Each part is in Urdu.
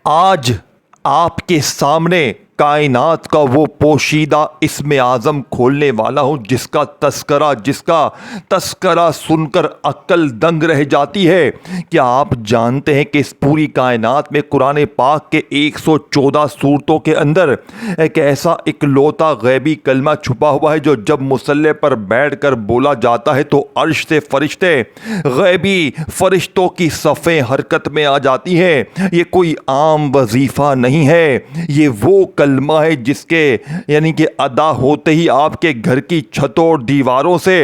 آج آپ کے سامنے کائنات کا وہ پوشیدہ اسم اعظم کھولنے والا ہوں جس کا تذکرہ سن کر عقل دنگ رہ جاتی ہے۔ کیا آپ جانتے ہیں کہ اس پوری کائنات میں قرآن پاک کے 114 سورتوں کے اندر ایک ایسا اکلوتا غیبی کلمہ چھپا ہوا ہے جو جب مصلی پر بیٹھ کر بولا جاتا ہے تو عرش سے فرشتے، غیبی فرشتوں کی صفیں حرکت میں آ جاتی ہیں۔ یہ کوئی عام وظیفہ نہیں ہے، یہ وہ کلمہ ہے جس کے کہ ادا ہوتے ہی آپ کے گھر کی چھتوں اور دیواروں سے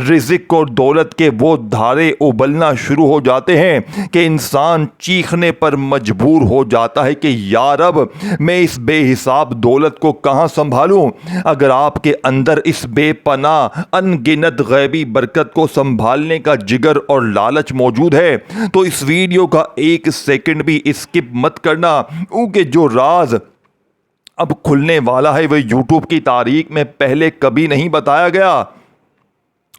رزق اور دولت کے وہ دھارے ابلنا شروع ہو جاتے ہیں کہ انسان چیخنے پر مجبور ہو جاتا ہے کہ یا رب میں اس بے حساب دولت کو کہاں سنبھالوں۔ اگر آپ کے اندر اس بے پناہ ان گنت غیبی برکت کو سنبھالنے کا جگر اور لالچ موجود ہے تو اس ویڈیو کا ایک سیکنڈ بھی اسکپ مت کرنا، کیونکہ جو راز اب کھلنے والا ہے وہ یوٹیوب کی تاریخ میں پہلے کبھی نہیں بتایا گیا۔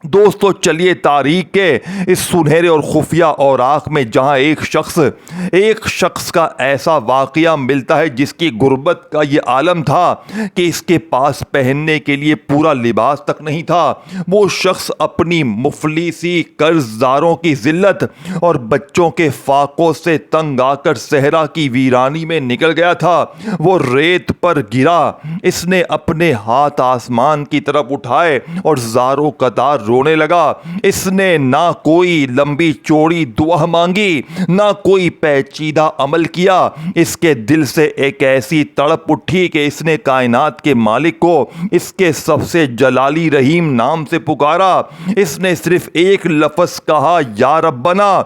دوستو چلیے تاریخ کے اس سنہرے اور خفیہ اوراق میں جہاں ایک شخص کا ایسا واقعہ ملتا ہے جس کی غربت کا یہ عالم تھا کہ اس کے پاس پہننے کے لیے پورا لباس تک نہیں تھا۔ وہ شخص اپنی مفلسی، قرض داروں کی ذلت اور بچوں کے فاقوں سے تنگ آ کر صحرا کی ویرانی میں نکل گیا تھا۔ وہ ریت پر گرا، اس نے اپنے ہاتھ آسمان کی طرف اٹھائے اور زاروں قطار رونے لگا۔ اس نے نہ کوئی لمبی چوڑی دعا مانگی، نہ کوئی پیچیدہ عمل کیا۔ اس کے دل سے ایک ایسی تڑپ اٹھی کہ اس نے کائنات کے مالک کو اس کے سب سے جلالی رحیم نام سے پکارا۔ اس نے صرف ایک لفظ کہا، یا ربنا۔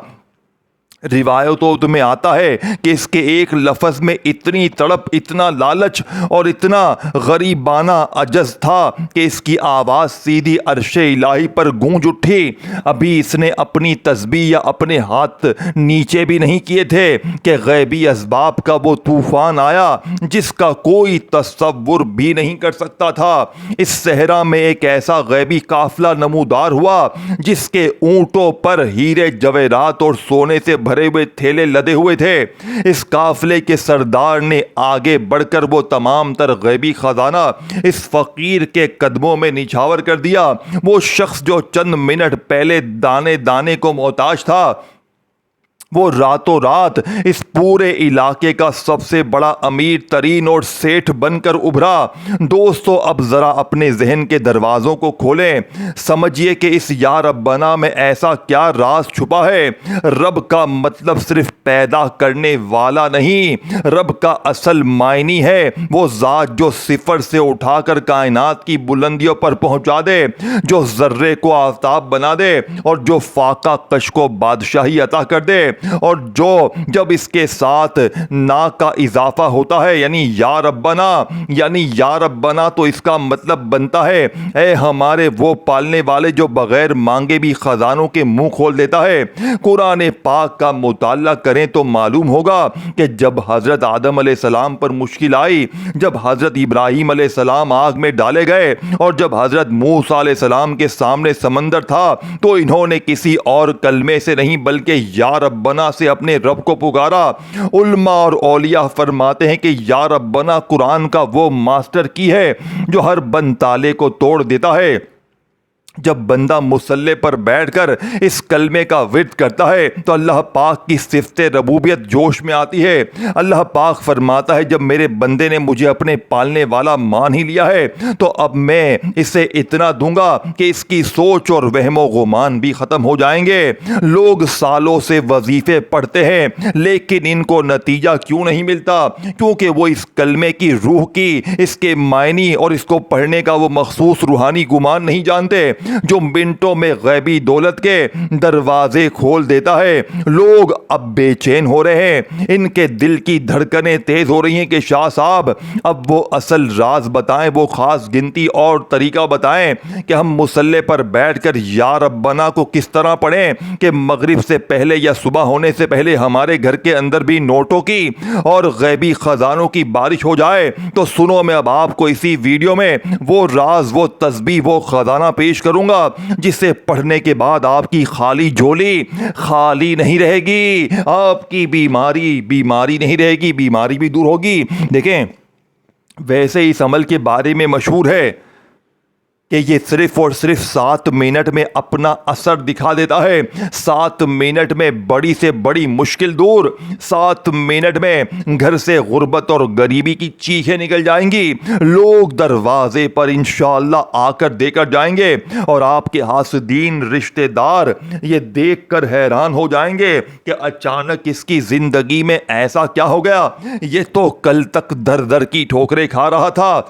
روایتوں میں آتا ہے کہ اس کے ایک لفظ میں اتنی تڑپ، اتنا لالچ اور اتنا غریبانہ عجز تھا کہ اس کی آواز سیدھی عرش الہی پر گونج اٹھی۔ ابھی اس نے اپنی تسبیح یا اپنے ہاتھ نیچے بھی نہیں کیے تھے کہ غیبی اسباب کا وہ طوفان آیا جس کا کوئی تصور بھی نہیں کر سکتا تھا۔ اس صحرا میں ایک ایسا غیبی قافلہ نمودار ہوا جس کے اونٹوں پر ہیرے جواہرات اور سونے سے بھرے ہوئے تھیلے لدے ہوئے تھے۔ اس قافلے کے سردار نے آگے بڑھ کر وہ تمام تر غیبی خزانہ اس فقیر کے قدموں میں نچھاور کر دیا۔ وہ شخص جو چند منٹ پہلے دانے دانے کو محتاج تھا، وہ راتوں رات اس پورے علاقے کا سب سے بڑا امیر ترین اور سیٹھ بن کر ابھرا۔ دوستو اب ذرا اپنے ذہن کے دروازوں کو کھولیں، سمجھیے کہ اس یا ربنا میں ایسا کیا راز چھپا ہے۔ رب کا مطلب صرف پیدا کرنے والا نہیں، رب کا اصل معنی ہے وہ ذات جو صفر سے اٹھا کر کائنات کی بلندیوں پر پہنچا دے، جو ذرے کو آفتاب بنا دے اور جو فاقہ کش کو بادشاہی عطا کر دے، اور جو جب اس کے ساتھ نا کا اضافہ ہوتا ہے یعنی یا ربنا تو اس کا مطلب بنتا ہے اے ہمارے وہ پالنے والے جو بغیر مانگے بھی خزانوں کے منہ کھول دیتا ہے۔ قرآن پاک کا مطالعہ کریں تو معلوم ہوگا کہ جب حضرت آدم علیہ السلام پر مشکل آئی، جب حضرت ابراہیم علیہ السلام آگ میں ڈالے گئے اور جب حضرت موسیٰ علیہ السلام کے سامنے سمندر تھا تو انہوں نے کسی اور کلمے سے نہیں بلکہ یا ربنا سے اپنے رب کو پکارا۔ علماء اور اولیاء فرماتے ہیں کہ یا ربنا قرآن کا وہ ماسٹر کی ہے جو ہر بند تالے کو توڑ دیتا ہے۔ جب بندہ مصلی پر بیٹھ کر اس کلمے کا ورد کرتا ہے تو اللہ پاک کی صفت ربوبیت جوش میں آتی ہے۔ اللہ پاک فرماتا ہے جب میرے بندے نے مجھے اپنے پالنے والا مان ہی لیا ہے تو اب میں اسے اتنا دوں گا کہ اس کی سوچ اور وہم و گمان بھی ختم ہو جائیں گے۔ لوگ سالوں سے وظیفے پڑھتے ہیں لیکن ان کو نتیجہ کیوں نہیں ملتا؟ کیونکہ وہ اس کلمے کی روح کی، اس کے معنی اور اس کو پڑھنے کا وہ مخصوص روحانی گمان نہیں جانتے جو منٹوں میں غیبی دولت کے دروازے کھول دیتا ہے۔ لوگ اب بے چین ہو رہے ہیں، ان کے دل کی دھڑکنیں تیز ہو رہی ہیں کہ شاہ صاحب اب وہ اصل راز بتائیں، وہ خاص گنتی اور طریقہ بتائیں کہ ہم مصلی پر بیٹھ کر یا ربنا کو کس طرح پڑھیں کہ مغرب سے پہلے یا صبح ہونے سے پہلے ہمارے گھر کے اندر بھی نوٹوں کی اور غیبی خزانوں کی بارش ہو جائے۔ تو سنو میں اب آپ کو اسی ویڈیو میں وہ راز، وہ تسبیح، وہ خزانہ پیش کروں کروں گا جسے پڑھنے کے بعد آپ کی خالی جھولی خالی نہیں رہے گی، آپ کی بیماری نہیں رہے گی، بیماری بھی دور ہوگی۔ دیکھیں ویسے اس عمل کے بارے میں مشہور ہے کہ یہ صرف اور صرف 7 منٹ میں اپنا اثر دکھا دیتا ہے۔ 7 منٹ میں بڑی سے بڑی مشکل دور، 7 منٹ میں گھر سے غربت اور غریبی کی چیخیں نکل جائیں گی، لوگ دروازے پر انشاءاللہ آ کر دے کر جائیں گے، اور آپ کے حاسدین رشتہ دار یہ دیکھ کر حیران ہو جائیں گے کہ اچانک اس کی زندگی میں ایسا کیا ہو گیا، یہ تو کل تک در در کی ٹھوکریں کھا رہا تھا،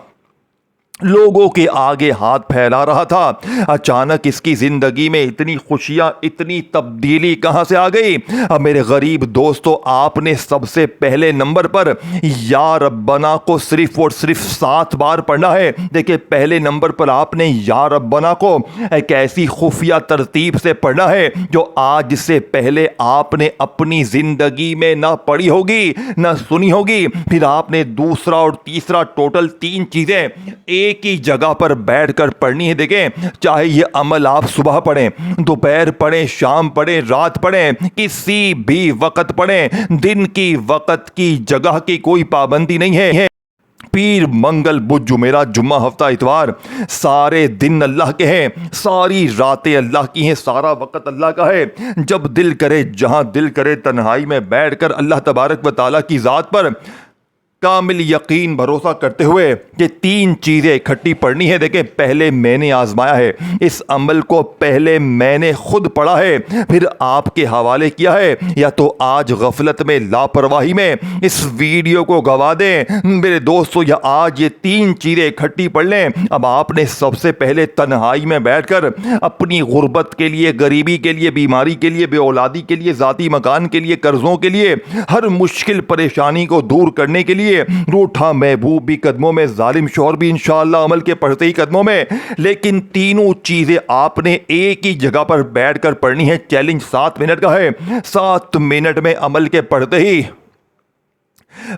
لوگوں کے آگے ہاتھ پھیلا رہا تھا، اچانک اس کی زندگی میں اتنی خوشیاں، اتنی تبدیلی کہاں سے آ گئی؟ اب میرے غریب دوستو، آپ نے سب سے پہلے نمبر پر یا ربنا کو صرف اور صرف 7 بار پڑھنا ہے۔ دیکھیں پہلے نمبر پر آپ نے یا ربنا کو ایک ایسی خفیہ ترتیب سے پڑھنا ہے جو آج سے پہلے آپ نے اپنی زندگی میں نہ پڑھی ہوگی نہ سنی ہوگی۔ پھر آپ نے دوسرا اور تیسرا ٹوٹل 3 چیزیں ایک ہی جگہ پر بیٹھ کر پڑھنی ہے۔ دیکھیں چاہے یہ عمل آپ صبح پڑھیں، دوپہر پڑھیں، شام پڑھیں، رات پڑھیں، کسی بھی وقت پڑھیں، دن کی وقت کی جگہ کی کوئی پابندی نہیں ہے۔ پیر، منگل، بدھ، جمعرات، جمعہ، ہفتہ، اتوار، سارے دن اللہ کے ہیں، ساری راتیں اللہ کی ہیں، سارا وقت اللہ کا ہے۔ جب دل کرے، جہاں دل کرے، تنہائی میں بیٹھ کر اللہ تبارک و تعالیٰ کی ذات پر کامل یقین بھروسہ کرتے ہوئے یہ 3 چیزیں اکٹھی پڑھنی ہے۔ دیکھیں پہلے میں نے آزمایا ہے، اس عمل کو پہلے میں نے خود پڑھا ہے، پھر آپ کے حوالے کیا ہے، یا تو آج غفلت میں، لاپرواہی میں اس ویڈیو کو گوا دیں میرے دوستو، یا آج یہ 3 چیزیں اکٹھی پڑھ لیں۔ اب آپ نے سب سے پہلے تنہائی میں بیٹھ کر اپنی غربت کے لیے، غریبی کے لیے، بیماری کے لیے، بے اولادی کے لیے، ذاتی مکان کے لیے، قرضوں کے لیے، ہر مشکل پریشانی کو دور کرنے کے لیے، روٹھا محبوب بھی قدموں میں، ظالم شوہر بھی انشاءاللہ عمل کے پڑھتے ہی قدموں میں، لیکن تینوں چیزیں آپ نے ایک ہی جگہ پر بیٹھ کر پڑھنی ہے۔ چیلنج 7 منٹ کا ہے، 7 منٹ میں عمل کے پڑھتے ہی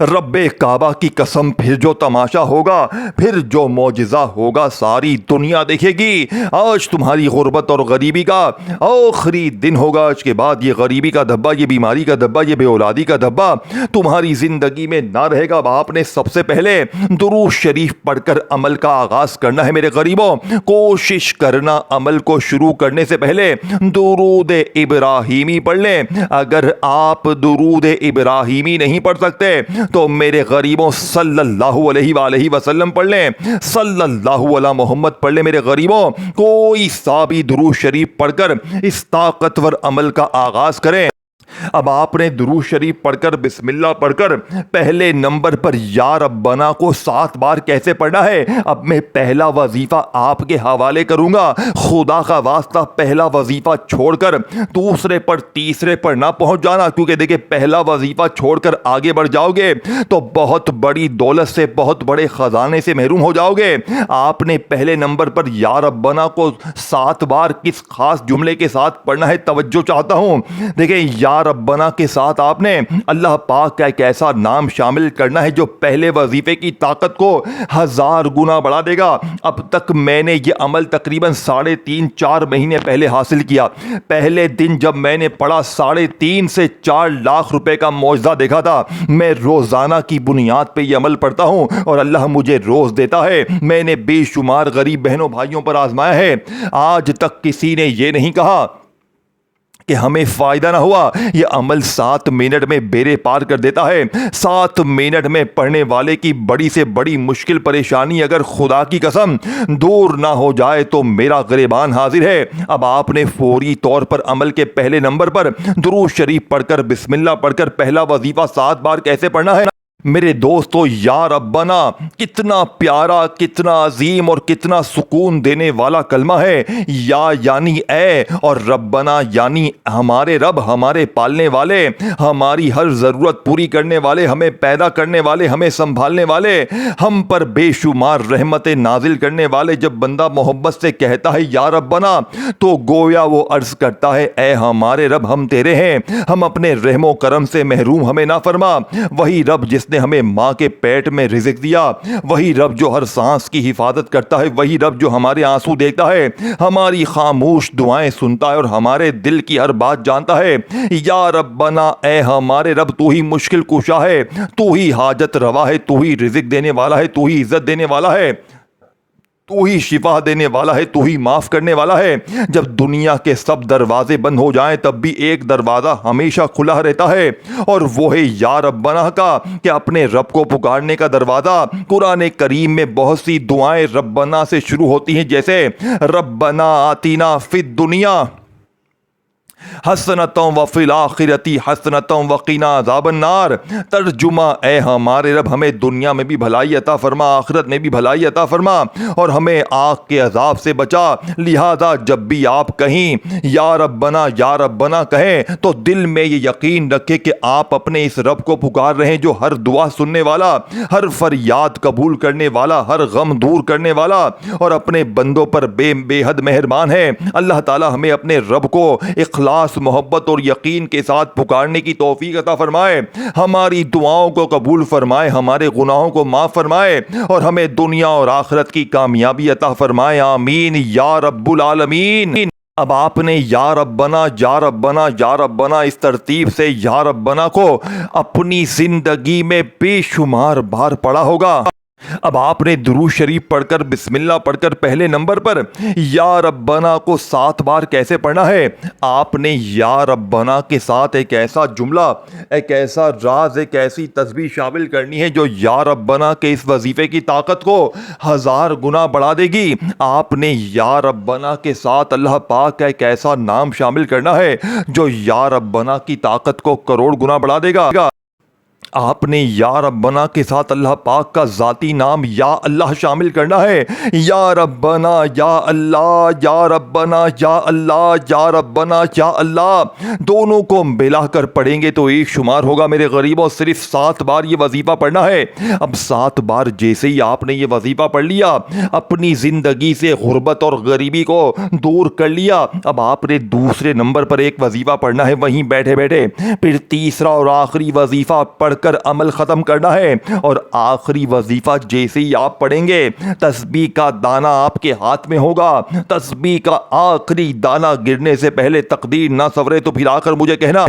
رب کعبہ کی قسم پھر جو تماشا ہوگا، پھر جو معجزہ ہوگا ساری دنیا دیکھے گی۔ آج تمہاری غربت اور غریبی کا آخری دن ہوگا، آج کے بعد یہ غریبی کا دھبا، یہ بیماری کا دھبا، یہ بے اولادی کا دھبا تمہاری زندگی میں نہ رہے گا۔ اب آپ نے سب سے پہلے درود شریف پڑھ کر عمل کا آغاز کرنا ہے۔ میرے غریبوں، کوشش کرنا عمل کو شروع کرنے سے پہلے درود ابراہیمی پڑھ لیں۔ اگر آپ درود ابراہیمی نہیں پڑھ سکتے تو میرے غریبوں صلی اللہ علیہ وآلہ وسلم پڑھ لیں، صلی اللہ علی محمد پڑھ لیں۔ میرے غریبوں کوئی سا بھی درود شریف پڑھ کر اس طاقتور عمل کا آغاز کریں۔ اب آپ نے درود شریف پڑھ کر، بسم اللہ پڑھ کر پہلے نمبر پر یا ربنا کو 7 بار کیسے پڑھنا ہے، اب میں پہلا وظیفہ آپ کے حوالے کروں گا۔ خدا کا واسطہ پہلا وظیفہ چھوڑ کر دوسرے پر، تیسرے پر نہ پہنچ جانا، کیونکہ دیکھیں پہلا وظیفہ چھوڑ کر آگے بڑھ جاؤ گے تو بہت بڑی دولت سے، بہت بڑے خزانے سے محروم ہو جاؤ گے۔ آپ نے پہلے نمبر پر یا ربنا کو 7 بار کس خاص جملے کے ساتھ پڑھنا ہے، توجہ چاہتا ہوں۔ دیکھیں یا ربنا کے ساتھ آپ نے اللہ پاک کا ایک ایسا نام شامل کرنا ہے جو پہلے وظیفے کی طاقت کو 1000 گنا بڑھا دے گا۔ اب تک میں نے یہ عمل تقریباً 3.5-4 مہینے پہلے حاصل کیا۔ پہلے دن جب میں نے پڑھا 3.5 سے 4 لاکھ روپے کا معجزہ دیکھا تھا۔ میں روزانہ کی بنیاد پہ یہ عمل پڑھتا ہوں اور اللہ مجھے روز دیتا ہے۔ میں نے بے شمار غریب بہنوں بھائیوں پر آزمایا ہے، آج تک کسی نے یہ نہیں کہا کہ ہمیں فائدہ نہ ہوا۔ یہ عمل 7 منٹ میں بیڑے پار کر دیتا ہے۔ 7 منٹ میں پڑھنے والے کی بڑی سے بڑی مشکل پریشانی اگر خدا کی قسم دور نہ ہو جائے تو میرا گریبان حاضر ہے۔ اب آپ نے فوری طور پر عمل کے پہلے نمبر پر درود شریف پڑھ کر، بسم اللہ پڑھ کر پہلا وظیفہ 7 بار کیسے پڑھنا ہے؟ میرے دوستو یا ربنا کتنا پیارا، کتنا عظیم اور کتنا سکون دینے والا کلمہ ہے۔ یا یعنی اے، اور ربنا یعنی ہمارے رب، ہمارے پالنے والے، ہماری ہر ضرورت پوری کرنے والے، ہمیں پیدا کرنے والے، ہمیں سنبھالنے والے، ہم پر بے شمار رحمتیں نازل کرنے والے۔ جب بندہ محبت سے کہتا ہے یا ربنا تو گویا وہ عرض کرتا ہے اے ہمارے رب، ہم تیرے ہیں، ہم اپنے رحم و کرم سے محروم ہمیں نہ فرما۔ وہی رب جس نے ہمیں ماں کے پیٹ میں رزق دیا، وہی رب جو ہر سانس کی حفاظت کرتا ہے، وہی رب جو ہمارے آنسو دیکھتا ہے، ہماری خاموش دعائیں سنتا ہے اور ہمارے دل کی ہر بات جانتا ہے۔ یا ربنا، اے ہمارے رب، تو ہی مشکل کشا ہے، تو ہی حاجت روا ہے، تو ہی رزق دینے والا ہے، تو ہی عزت دینے والا ہے، تو ہی شفا دینے والا ہے، تو ہی معاف کرنے والا ہے۔ جب دنیا کے سب دروازے بند ہو جائیں تب بھی ایک دروازہ ہمیشہ کھلا رہتا ہے، اور وہ ہے یا ربنا کا، کہ اپنے رب کو پکارنے کا دروازہ۔ قرآن کریم میں بہت سی دعائیں ربنا سے شروع ہوتی ہیں، جیسے ربنا آتینا فی الدنیا حسنۃ وفی الآخرۃ حسنۃ وقنا عذاب النار۔ ترجمہ، اے ہمارے رب، ہمیں دنیا میں بھی بھلائی عطا فرما، آخرت میں بھی بھلائی عطا فرما، اور ہمیں آگ کے عذاب سے بچا۔ لہذا جب بھی آپ کہیں یا ربنا کہیں تو دل میں یہ یقین رکھے کہ آپ اپنے اس رب کو پکار رہے ہیں جو ہر دعا سننے والا، ہر فریاد قبول کرنے والا، ہر غم دور کرنے والا، اور اپنے بندوں پر بے حد مہربان ہے۔ اللہ تعالی ہمیں اپنے رب کو اخلاص، محبت اور یقین کے ساتھ پکارنے کی توفیق عطا فرمائے، ہماری دعاؤں کو قبول فرمائے، ہمارے گناہوں کو معاف فرمائے، اور ہمیں دنیا اور آخرت کی کامیابی عطا فرمائے۔ آمین یا رب العالمین۔ اب آپ نے یا ربنا اس ترتیب سے یا ربنا کو اپنی زندگی میں بے شمار بار پڑھا ہوگا۔ اب آپ نے درود شریف پڑھ کر، بسم اللہ پڑھ کر پہلے نمبر پر یا ربنا کو 7 بار کیسے پڑھنا ہے؟ آپ نے یا ربنا کے ساتھ ایک ایسا جملہ، ایک ایسا راز، ایک ایسی تسبیح شامل کرنی ہے جو یا ربنا کے اس وظیفے کی طاقت کو 1000 گنا بڑھا دے گی۔ آپ نے یا ربنا کے ساتھ اللہ پاک کا ایک ایسا نام شامل کرنا ہے جو یا ربنا کی طاقت کو کروڑ گنا بڑھا دے گا۔ آپ نے یا ربنا کے ساتھ اللہ پاک کا ذاتی نام یا اللہ شامل کرنا ہے۔ یا ربنا، یا اللہ، یا ربنا، یا اللہ، یا ربنا، یا اللہ، دونوں کو ملا کر پڑھیں گے تو ایک شمار ہوگا میرے غریبوں، صرف 7 بار یہ وظیفہ پڑھنا ہے۔ اب 7 بار جیسے ہی آپ نے یہ وظیفہ پڑھ لیا، اپنی زندگی سے غربت اور غریبی کو دور کر لیا۔ اب آپ نے دوسرے نمبر پر ایک وظیفہ پڑھنا ہے وہیں بیٹھے بیٹھے، پھر تیسرا اور آخری وظیفہ پڑھ کر عمل ختم کرنا ہے، اور آخری وظیفہ جیسے ہی آپ پڑھیں گے تسبیح کا دانہ آپ کے ہاتھ میں ہوگا۔ تسبیح کا آخری دانہ گرنے سے پہلے تقدیر نہ سنورے تو پھر آ کر مجھے کہنا۔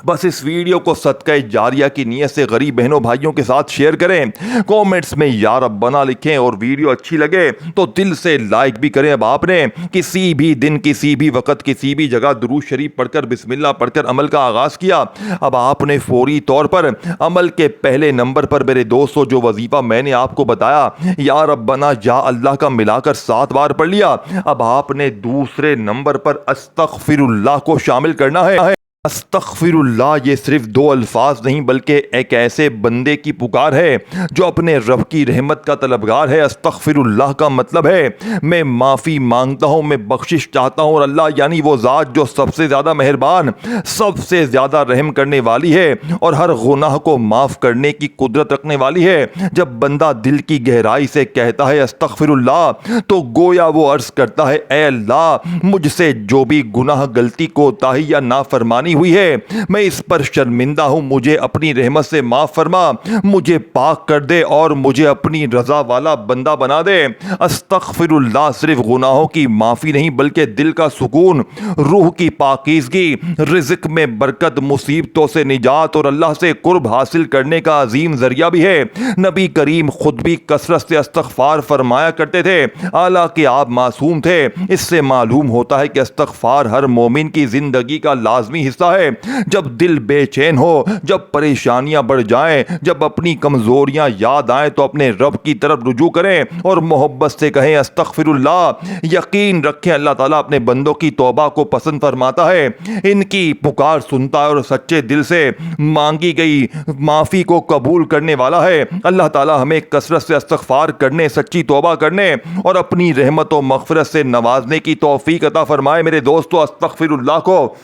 بس اس ویڈیو کو صدقہ جاریہ کی نیت سے غریب بہنوں بھائیوں کے ساتھ شیئر کریں، کومنٹس میں یا ربنا لکھیں، اور ویڈیو اچھی لگے تو دل سے لائک بھی کریں۔ اب آپ نے کسی بھی دن، کسی بھی وقت، کسی بھی جگہ درود شریف پڑھ کر، بسم اللہ پڑھ کر عمل کا آغاز کیا۔ اب آپ نے فوری طور پر عمل کے پہلے نمبر پر میرے دوستو جو وظیفہ میں نے آپ کو بتایا یا ربنا یا اللہ کا ملا کر 7 بار پڑھ لیا۔ اب آپ نے دوسرے نمبر پر استغفر اللہ کو شامل کرنا ہے۔ استغفر اللہ یہ صرف 2 الفاظ نہیں بلکہ ایک ایسے بندے کی پکار ہے جو اپنے رب کی رحمت کا طلبگار ہے۔ استغفر اللہ کا مطلب ہے میں معافی مانگتا ہوں، میں بخشش چاہتا ہوں، اور اللہ یعنی وہ ذات جو سب سے زیادہ مہربان، سب سے زیادہ رحم کرنے والی ہے اور ہر گناہ کو معاف کرنے کی قدرت رکھنے والی ہے۔ جب بندہ دل کی گہرائی سے کہتا ہے استغفر اللہ تو گویا وہ عرض کرتا ہے اے اللہ، مجھ سے جو بھی گناہ، غلطی، کوتاہی یا نافرمانی ہوئی ہے میں اس پر شرمندہ ہوں، مجھے اپنی رحمت سے معاف فرما، مجھے پاک کر دے اور مجھے اپنی رضا والا بندہ بنا دے۔ استغفر اللہ صرف گناہوں کی معافی نہیں بلکہ دل کا سکون، روح کی پاکیزگی، رزق میں برکت، مصیبتوں سے نجات اور اللہ سے قرب حاصل کرنے کا عظیم ذریعہ بھی ہے۔ نبی کریم خود بھی کثرت سے استغفار فرمایا کرتے تھے، حالانکہ آپ معصوم تھے۔ اس سے معلوم ہوتا ہے کہ استغفار ہر مومن کی زندگی کا لازمی حصہ ہے۔ جب دل بے چین ہو، جب پریشانیاں بڑھ جائیں، جب اپنی کمزوریاں یاد آئیں تو اپنے رب کی طرف رجوع کریں اور محبت سے کہیں استغفر اللہ۔ یقین رکھیں اللہ تعالیٰ اپنے بندوں کی توبہ کو پسند فرماتا ہے، ان کی پکار سنتا ہے اور سچے دل سے مانگی گئی معافی کو قبول کرنے والا ہے۔ اللہ تعالیٰ ہمیں کثرت سے استغفار کرنے، سچی توبہ کرنے اور اپنی رحمت و مغفرت سے نوازنے کی توفیق عطا فرمائے۔ میرے دوستو استغفر اللہ کو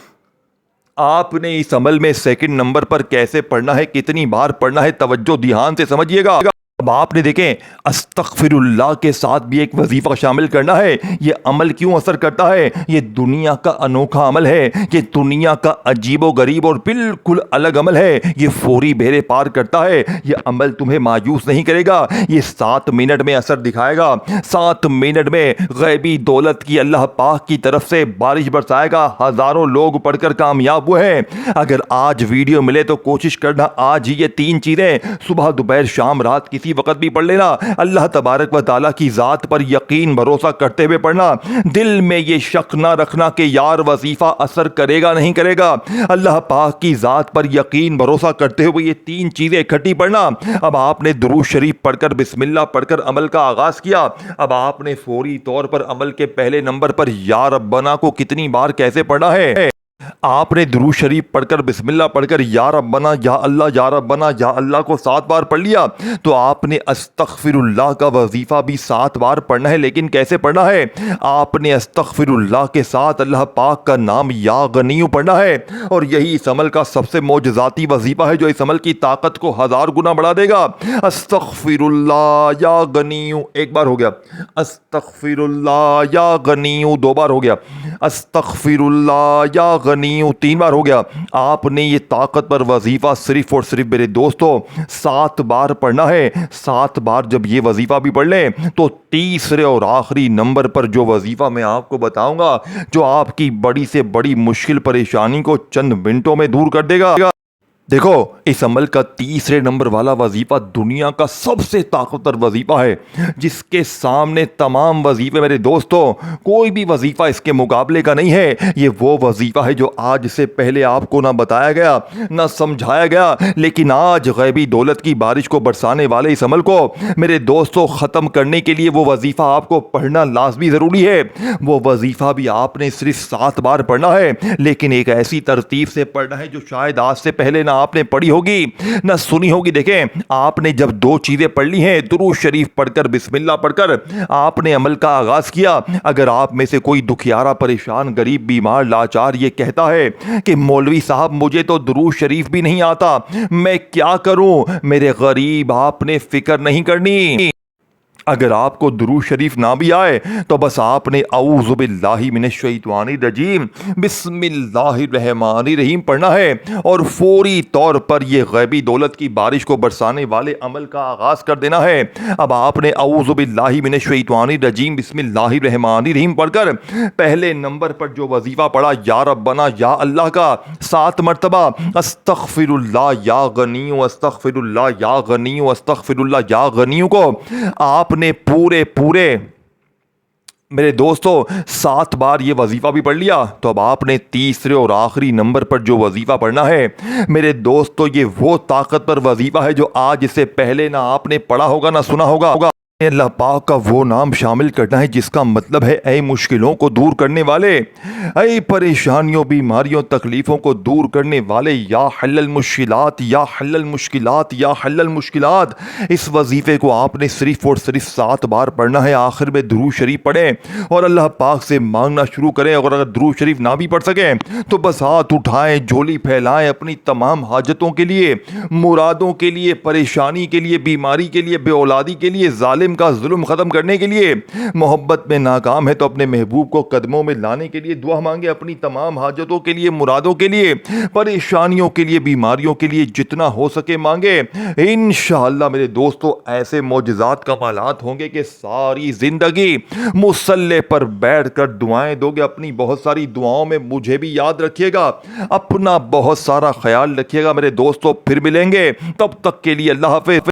آپ نے اس عمل میں 2nd نمبر پر کیسے پڑھنا ہے، کتنی بار پڑھنا ہے، توجہ دھیان سے سمجھیے گا۔ اب آپ نے دیکھیں استغفر اللہ کے ساتھ بھی ایک وظیفہ شامل کرنا ہے۔ یہ عمل کیوں اثر کرتا ہے؟ یہ دنیا کا انوکھا عمل ہے، یہ دنیا کا عجیب و غریب اور بالکل الگ عمل ہے۔ یہ فوری بیڑے پار کرتا ہے۔ یہ عمل تمہیں مایوس نہیں کرے گا، یہ 7 منٹ میں اثر دکھائے گا۔ 7 منٹ میں غیبی دولت کی اللہ پاک کی طرف سے بارش برسائے گا۔ ہزاروں لوگ پڑھ کر کامیاب ہوئے ہیں۔ اگر آج ویڈیو ملے تو کوشش کرنا آج ہی یہ 3 چیزیں صبح دوپہر شام رات کسی وقت بھی پڑھ لینا۔ اللہ تبارک و تعالیٰ کی ذات پر یقین بھروسہ کرتے ہوئے پڑھنا۔ دل میں یہ شک نہ رکھنا کہ یار وظیفہ اثر کرے گا نہیں کرے گا۔ اللہ پاک کی ذات پر یقین بھروسہ کرتے ہوئے یہ 3 چیزیں اکٹھی پڑھنا۔ اب آپ نے درود شریف پڑھ کر بسم اللہ پڑھ کر عمل کا آغاز کیا۔ اب آپ نے فوری طور پر عمل کے پہلے نمبر پر یا ربنا کو کتنی بار کیسے پڑھنا ہے؟ آپ نے درود شریف پڑھ کر بسم اللہ پڑھ کر یا ربنا یا اللہ یا ربنا یا اللہ کو 7 بار پڑھ لیا تو آپ نے استغفر اللہ کا وظیفہ بھی 7 بار پڑھنا ہے۔ لیکن کیسے پڑھنا ہے؟ آپ نے استغفر اللہ کے ساتھ اللہ پاک کا نام یا غنیو پڑھنا ہے، اور یہی اس عمل کا سب سے معجزاتی وظیفہ ہے جو اس عمل کی طاقت کو 1000 گنا بڑھا دے گا۔ استغفر اللہ یا غنیو 1 بار ہو گیا، استغفر اللہ یا غنیو 2 بار ہو گیا، استغفر اللہ یا غنیو 3 بار ہو گیا۔ آپ نے یہ طاقتور وظیفہ صرف اور صرف میرے دوستو 7 بار پڑھنا ہے۔ 7 بار جب یہ وظیفہ بھی پڑھ لیں تو تیسرے اور آخری نمبر پر جو وظیفہ میں آپ کو بتاؤں گا جو آپ کی بڑی سے بڑی مشکل پریشانی کو چند منٹوں میں دور کر دے گا۔ دیکھو اس عمل کا تیسرے نمبر والا وظیفہ دنیا کا سب سے طاقتور وظیفہ ہے، جس کے سامنے تمام وظیفے میرے دوستو کوئی بھی وظیفہ اس کے مقابلے کا نہیں ہے۔ یہ وہ وظیفہ ہے جو آج سے پہلے آپ کو نہ بتایا گیا نہ سمجھایا گیا، لیکن آج غیبی دولت کی بارش کو برسانے والے اس عمل کو میرے دوستو ختم کرنے کے لیے وہ وظیفہ آپ کو پڑھنا لازمی ضروری ہے۔ وہ وظیفہ بھی آپ نے صرف 7 بار پڑھنا ہے، لیکن ایک ایسی ترتیب سے پڑھنا ہے جو شاید آج سے پہلے نہ آپ نے پڑھی ہوگی نہ سنی ہوگی۔ دیکھیں آپ نے جب 2 چیزیں پڑھ لی ہیں، درود شریف پڑھ کر بسم اللہ پڑھ کر آپ نے عمل کا آغاز کیا۔ اگر آپ میں سے کوئی دکھیارا پریشان غریب بیمار لاچار یہ کہتا ہے کہ مولوی صاحب مجھے تو درود شریف بھی نہیں آتا، میں کیا کروں؟ میرے غریب آپ نے فکر نہیں کرنی۔ اگر آپ کو درود شریف نہ بھی آئے تو بس آپ نے اعوذ باللہ من الشیطان الرجیم بسم اللہ الرحمن الرحیم پڑھنا ہے، اور فوری طور پر یہ غیبی دولت کی بارش کو برسانے والے عمل کا آغاز کر دینا ہے۔ اب آپ نے اعوذ باللہ من الشیطان الرجیم بسم اللہ الرحمن الرحیم پڑھ کر پہلے نمبر پر جو وظیفہ پڑھا یا ربنا یا اللہ کا 7 مرتبہ استغفر اللہ یا غنیو استغفر اللہ یا غنیو استغفر اللہ یا غنیو کو آپ نے پورے میرے دوستو 7 بار یہ وظیفہ بھی پڑھ لیا تو اب آپ نے تیسرے اور آخری نمبر پر جو وظیفہ پڑھنا ہے میرے دوستو یہ وہ طاقتور وظیفہ ہے جو آج سے پہلے نہ آپ نے پڑھا ہوگا نہ سنا ہوگا۔ اللہ پاک کا وہ نام شامل کرنا ہے جس کا مطلب ہے اے مشکلوں کو دور کرنے والے، اے پریشانیوں بیماریوں تکلیفوں کو دور کرنے والے، یا حل المشکلات یا حل المشکلات یا حل المشکلات۔ اس وظیفے کو آپ نے صرف اور صرف 7 بار پڑھنا ہے۔ آخر میں درود شریف پڑھیں اور اللہ پاک سے مانگنا شروع کریں، اور اگر درود شریف نہ بھی پڑھ سکیں تو بس ہاتھ اٹھائیں، جھولی پھیلائیں اپنی تمام حاجتوں کے لیے، مرادوں کے لیے، پریشانی کے لیے، بیماری کے لیے، بے اولادی کے لیے، ظالم کا ظلم ختم کرنے کے لیے، محبت میں ناکام ہے تو اپنے محبوب کو قدموں میں لانے کے لیے دعا مانگے، اپنی تمام حاجتوں کے لیے، مرادوں کے لیے، پریشانیوں کے لیے، بیماریوں کے لیے جتنا ہو سکے مانگے۔ انشاءاللہ میرے دوستو ایسے معجزات کمالات ہوں گے کہ ساری زندگی مصلی پر بیٹھ کر دعائیں دو گے۔ اپنی بہت ساری دعاؤں میں مجھے بھی یاد رکھیے گا، اپنا بہت سارا خیال رکھیے گا میرے دوستو۔ پھر ملیں گے، تب تک کے لیے اللہ حافظ۔